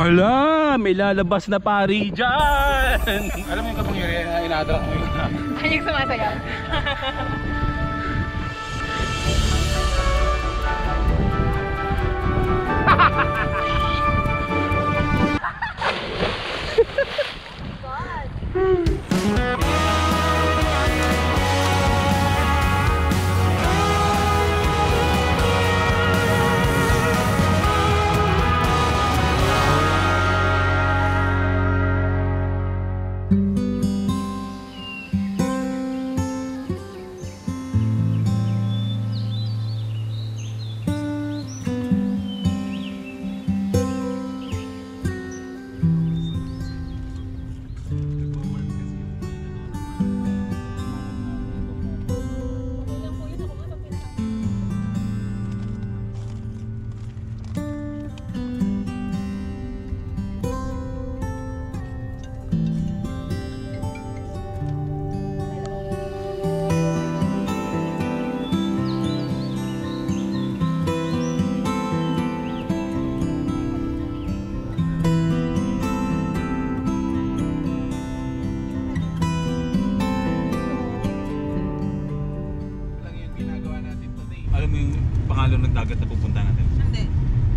Hala, may lalabas na pari dyan. Alam mo yung kapangyarihan na inadrak mo yun. Ay, yung sumasayaw. Alam mo yung pangalan ng dagat na pupunta natin? Hindi.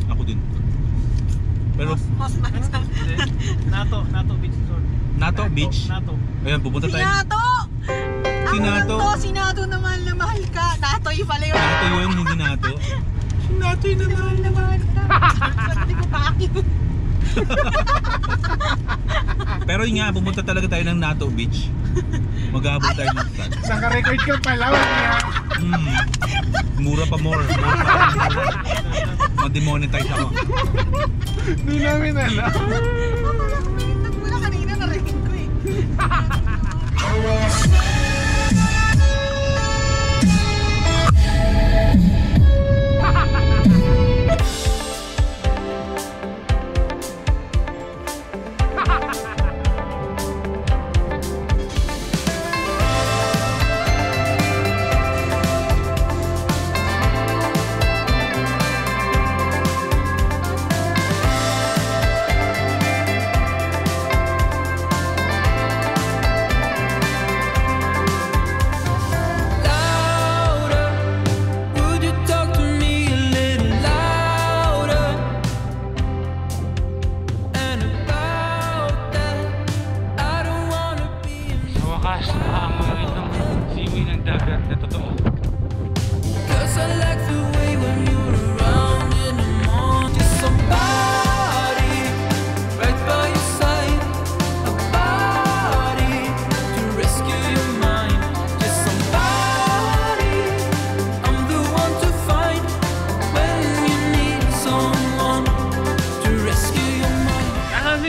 Ako din. Pero Nato Beach Resort. Nato Beach? Nato. Ayan, pupunta tayo. Sinato! Si Nato. Sinato na mahal ka. Nato yung pala yun. Nato yun, hindi Nato. Si Nato yun na mahal ka. Hindi ko kakin. Pero yun nga, pupunta talaga tayo ng Nato Beach. Maghahabol tayo ng sand. Naka-record ka pala. Mura pa more. Ma-demonetize ako. Hindi namin alam. Minintag mo na kanina, narinig ko eh.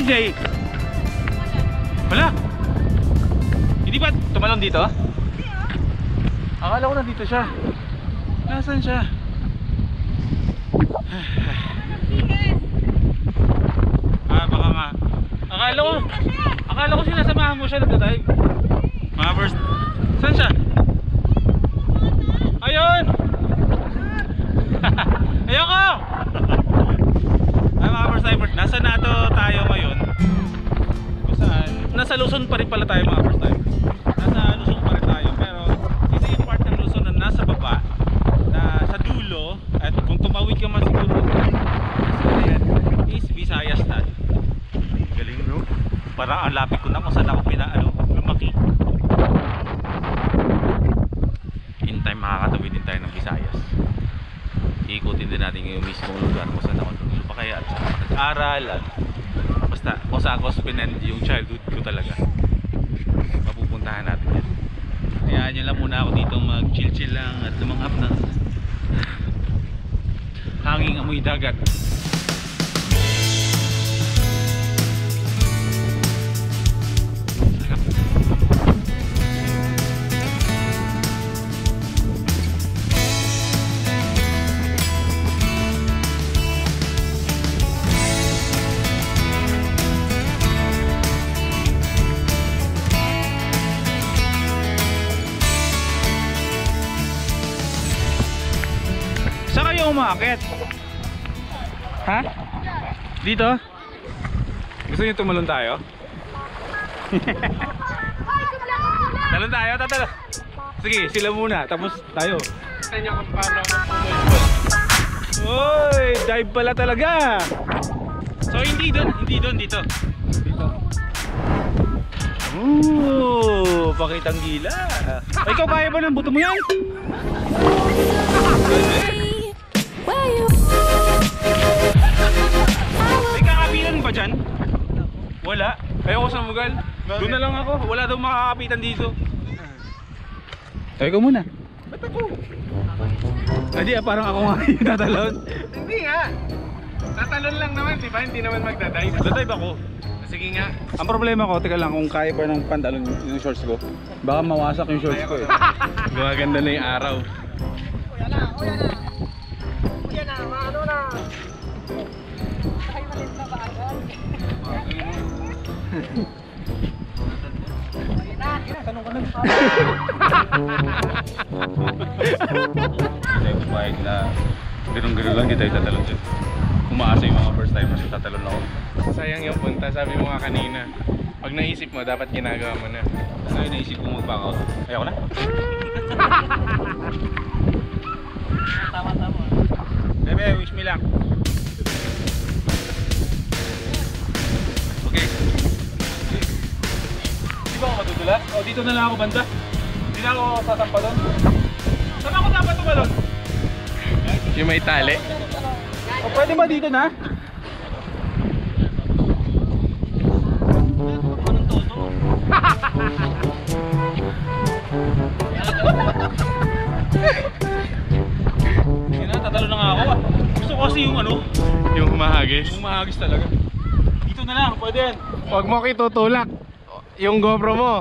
Jay? Wala. Hindi ba tumalon dito? Akala ko nandito siya. Nasaan siya? Baka nga. Akala ko sinasamahan mo siya nagdadive. Mga first. Saan siya? Ayun! Ayoko! Ay mga first timer, nasa Nato tayo ngayon. Kung saan? Nasa Luzon pa rin pala tayo mga first timer. Nasa Luzon pa rin tayo, pero ito yung part ng Luzon na nasa baba, na sa dulo. At kung tumawid ka man siguro, is Visayas na. Galing bro. Parang ang lapit ko na kung saan ako lumaki. In time makakatawid din tayo ng Visayas. Ikutin din natin yung mismong lugar kung saan ako kaya at nag-aral at basta kung saan ako spend yung childhood ko talaga. Mapupuntahan natin yan. Hayaan nyo lang muna ako dito mag chill lang at lumanghap ng hanging amoy dagat. Saan kayo umaakit? Ha? Dito? Gusto niyo tumalon tayo? Talon tayo, tatalo. Sige, sila muna, tapos tayo. Sa inyo kung paano ako pumulbol. Oy, dive pala talaga. So hindi doon, dito. Dito. Pakitang gila. Ay, ikaw kaya ba ng buto mo yan? May kakapitan ba dyan? Wala. Ayoko sa mugal. Doon na lang ako. Wala daw makakapitan dito. Ay, ikaw muna. Ba't ako? Hindi, parang ako nga yung tatalon. Hindi nga. Tatalon lang naman, di ba? Hindi naman magdadive. Dadive ako. Sige nga. Ang problema ko, teka lang, kung kaya pa ng pantalon yung shorts ko, baka mawasak yung shorts ko eh. Gumaganda na yung araw. Kuya na, maano na. Ay, malit na ba agad? Tanong ka lang. Hindi, kumayag na ganun-ganun lang, di tayo tatalon dyan. Umaasa yung mga first timers, tatalon ako. Sayang yung punta, sabi mo nga kanina. Pag naisip mo, dapat ginagawa mo na. Ngayon naisip ko mag-back out. Ayoko na. Tama-tama. Bebe, wish me lang. Okay. Di ba ako matutulas? O dito na lang ako banda. Hindi na ako sasampa doon. Saan ako dapat tumalon? Yung may tali. O pwede ba dito na? Hindi na, tatalo na nga ako ah. Gusto ko kasi yung ano, Yung humahagis. yung mahagis talaga. Dito na lang, pwede yan. Huwag mo kitutulak. Yung GoPro mo.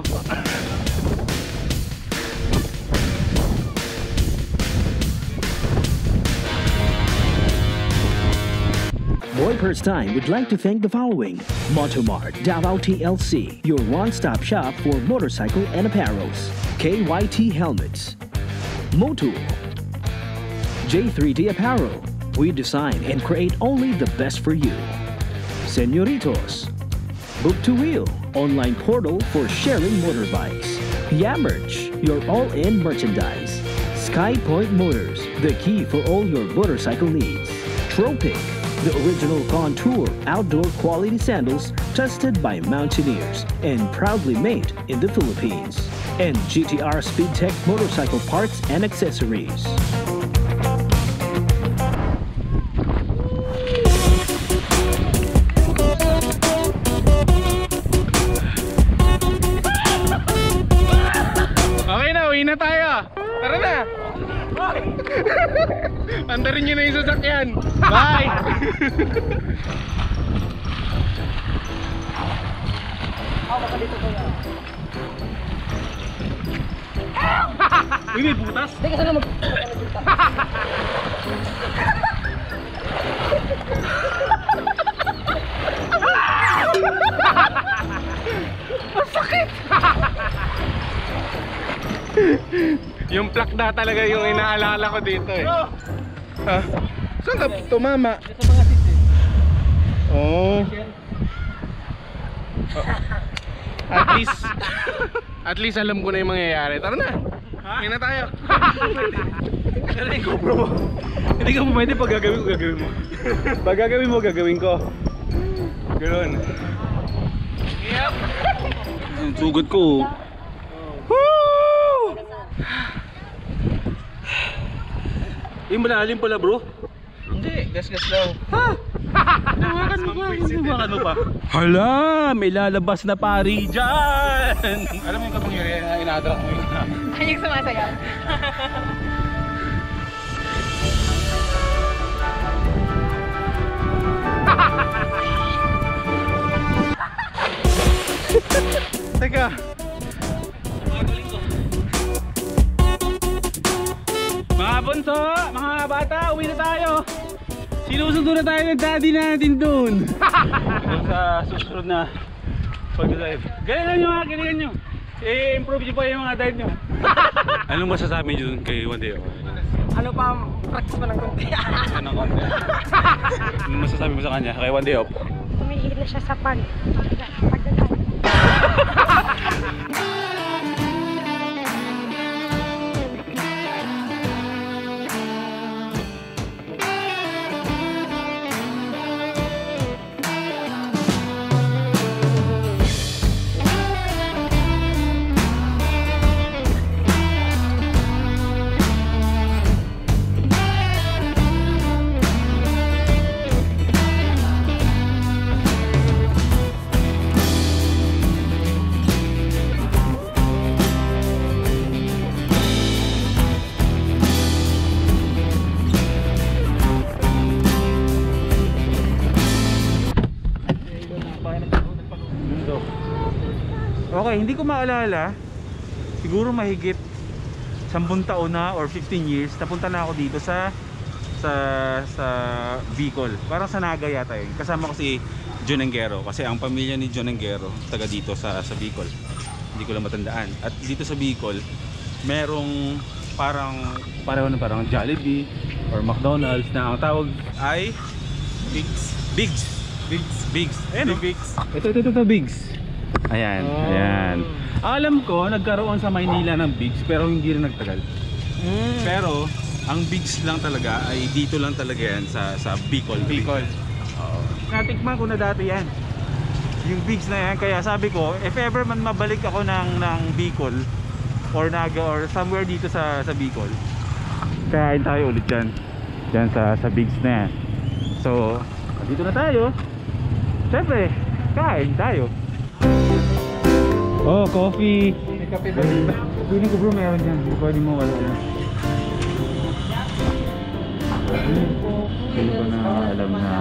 Boyper's Time would like to thank the following: Motomart Davao TLC, your one-stop shop for motorcycle and apparels. KYT Helmets, Motul, J3D Apparel. We design and create only the best for you. Señoritos, Book to Wheel, online portal for sharing motorbikes. Yammerch, your all-in merchandise. SkyPoint Motors, the key for all your motorcycle needs. Tropic, the original contour outdoor quality sandals tested by mountaineers and proudly made in the Philippines. And GTR Speedtech motorcycle parts and accessories. Okay na, uwi na tayo. Tara na. Andarin nyo na yung sasakyan. Bye. Uy, may butas. Teka, saan naman? Yung plakda talaga yung inaalala ko dito eh. Ha? Saan ka tumama? Sa mga seats eh. Oh. At least alam ko na yung mangyayari. Tara na. Uwi na tayo. Ano yung GoPro mo? Hindi ka pwede pag gagawin ko, gagawin mo. Pag gagawin mo, gagawin ko. Ganoon. Yep. Ang sugat ko. Woo! Yung malalim pala bro. Hindi, gas-gas lang. Hawakan mo ba? Hawakan mo pa. Hala, may lalabas na pari dyan. Alam mo yung kapangyarihan na inadrak mo yun. Ay, yung sumasayaw. Teka. Mga bunso, mga bata, uwi na tayo. Sinusundo na tayo ng daddy natin dun. Doon sa susunod na pag-dive. Galingan nyo mga, galingan nyo. I-improve nyo pa yung mga dive nyo. Anong masasabi nyo dun kay Wandeo? Ano pa, practice pa ng konti. Anong konti? Anong masasabi mo sa kanya kay Wandeo? Tumigil na siya sa pagdadaan. Okay, hindi ko maalala. Siguro mahigit 10 taon na or 15 years napunta na ako dito sa Bicol. Parang sa Naga yata yun. Kasama ko si John Engero kasi ang pamilya ni John Engero taga dito sa Bicol. Hindi ko lang matandaan. At dito sa Bicol, merong parang Jollibee or McDonald's na ang tawag ay Bigs. Ayan, Bigs. Ito Bigs. Ayan, ayan. Alam ko, nagkaroon sa Maynila ng Bigs pero hindi rin nagtagal. Pero, ang Bigs lang talaga ay dito lang talaga yan sa Bicol. Oo. Natikman ko na dati yan. Yung Bigs na yan, kaya sabi ko, if ever man mabalik ako ng Bicol or Naga or somewhere dito sa Bicol, kain tayo ulit dyan. Dyan sa Bigs na yan. So, dito na tayo. Siyempre, kain tayo. Oh, coffee. May kape ba dito? Feeling ko bro meron dyan. Hindi pwede mo wala yan. Hindi ko na alam na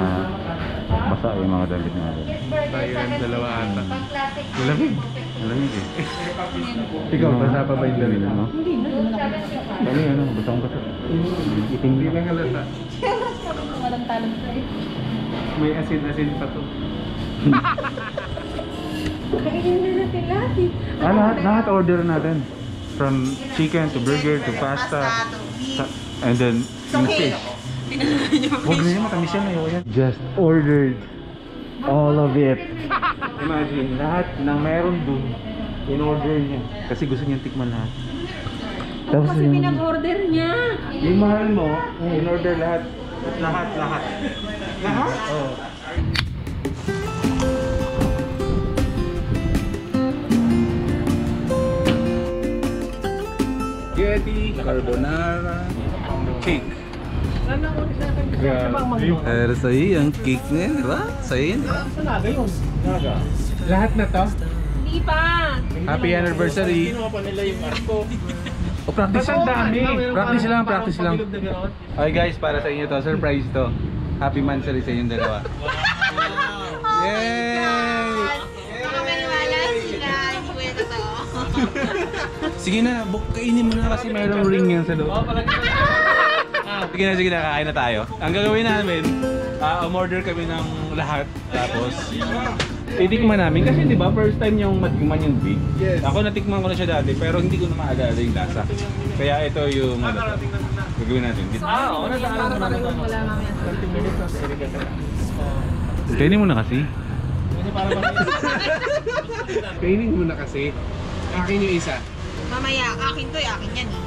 basa yung mga damit natin. Tayo yung dalawa ata. Malamig. Malamig eh. Ikaw, basa pa ba yung damit mo? Hindi na. Kami ano, basang basa. Iting Hindi lang halata. Walang talent sa'yo. May asin-asin pa to. Kainin na natin lahat eh. lahat order natin. From chicken to burger to pasta. And then yung fish. Huwag na yun, matamis yan. Ayaw yan. Just ordered all of it. Imagine, lahat ng meron dun, in-order niya. Kasi gusto niyang tikman lahat. Tapos Kasi pinag-order niya. yung mahal mo, in-order lahat. Lahat? Oo. Spaghetti, carbonara, cake. Pero sa'yo yung cake na yun, di ba? Sa'yo yun. Lahat na to? Hindi pa. Happy anniversary. O practice Ang dami. Practice lang. Okay guys, para sa inyo to, surprise to. Happy anniversary sa inyong dalawa. Yay! Baka maniwala sila. Hindi ko ito to. Sige na, kainin mo na kasi mayroong ring yan sa loob. Sige na, kakain na tayo. Ang gagawin namin, umorder kami ng lahat. Tapos, titikman namin kasi di ba first time yung matikman yung Big. Yes. Ako natikman ko na siya dati pero hindi ko na maalala yung lasa. Kaya ito yung gagawin natin. Oo, nataalan mo namin. 30 minutes na sa Erika ka lang. Kainin mo na kasi. Kainin mo na kasi. Akin yung isa. Mamaya, akin to eh. Akin yan eh.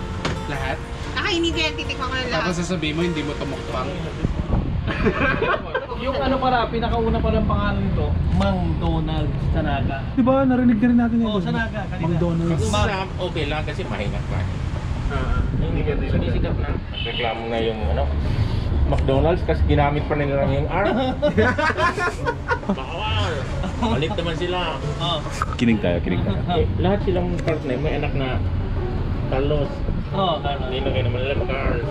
Lahat. Nakainin ko yan. Titikman ko na lahat. Tapos sasabihin mo hindi mo tumukpang. Yung ano para, pinakauna pa ng pangalan nito, Mang Donald sa Naga. Di ba narinig na rin natin Oo, sa Naga kanina. McDonald's. Okay lang kasi mahingat lang. Hindi ka nila. Sumisigap na. Reklamo na yung ano, McDonald's kasi ginamit pa nila yung R. Bawal! Malit naman sila. Oo. Kinig tayo. Lahat silang partner, may anak na Carlos. Oo, Carlos. Hindi na kayo naman nila Carls.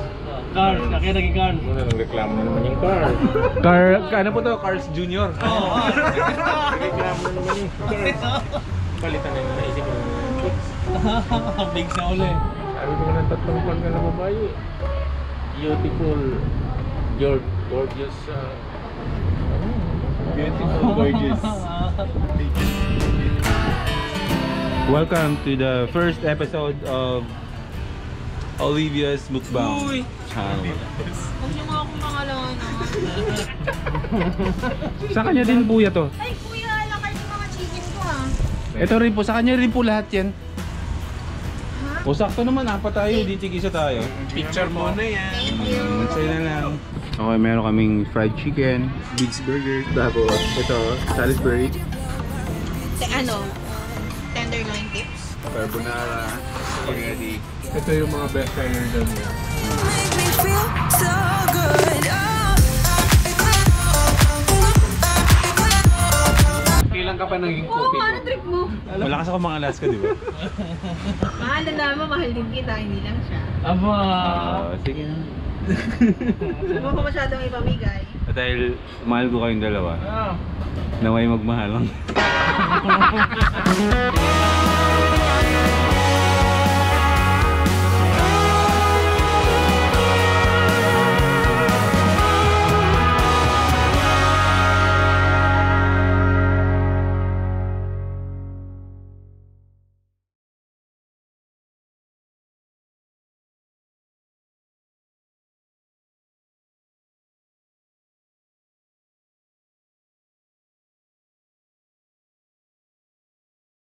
Cars, kaya naging Cars. Muna nang reklamo na naman yung Carls. Ano po to? Carl's Jr. Oo. Reklamo na naman yung Carls. Palitan na yung naisip yung Bigs. Big na uli. Sabi ko na tatlong pag na babae. Beautiful, gorgeous, Beautiful, gorgeous. Welcome to the first episode of Olivia's Mukbang channel. Huwag niyo nga akong pangalangan na. Sa kanya din po to. Ay, kuya, alakay yung mga chicken ko ah. Ito rin po, sa kanya rin po lahat yan. O sakto naman, apat tayo, di tig-isa tayo. Picture mo na yan. Thank you. Sa'yo na lang. Okay, meron kaming fried chicken, Big's Burger, tapos ito, Salisbury, Ano? Tenderloin tips. carbonara, spaghetti. Ito yung mga best seller doon niya. Kailan ka pa naging Oo, kopi paano trip mo? Malakas ako mga Alaska, di ba? Mahal na naman, mahal din kita, hindi lang siya. Aba. Sige na. Hindi mo pa masyadong ipamigay. At dahil mahal ko kayong dalawa, naway magmahal lang.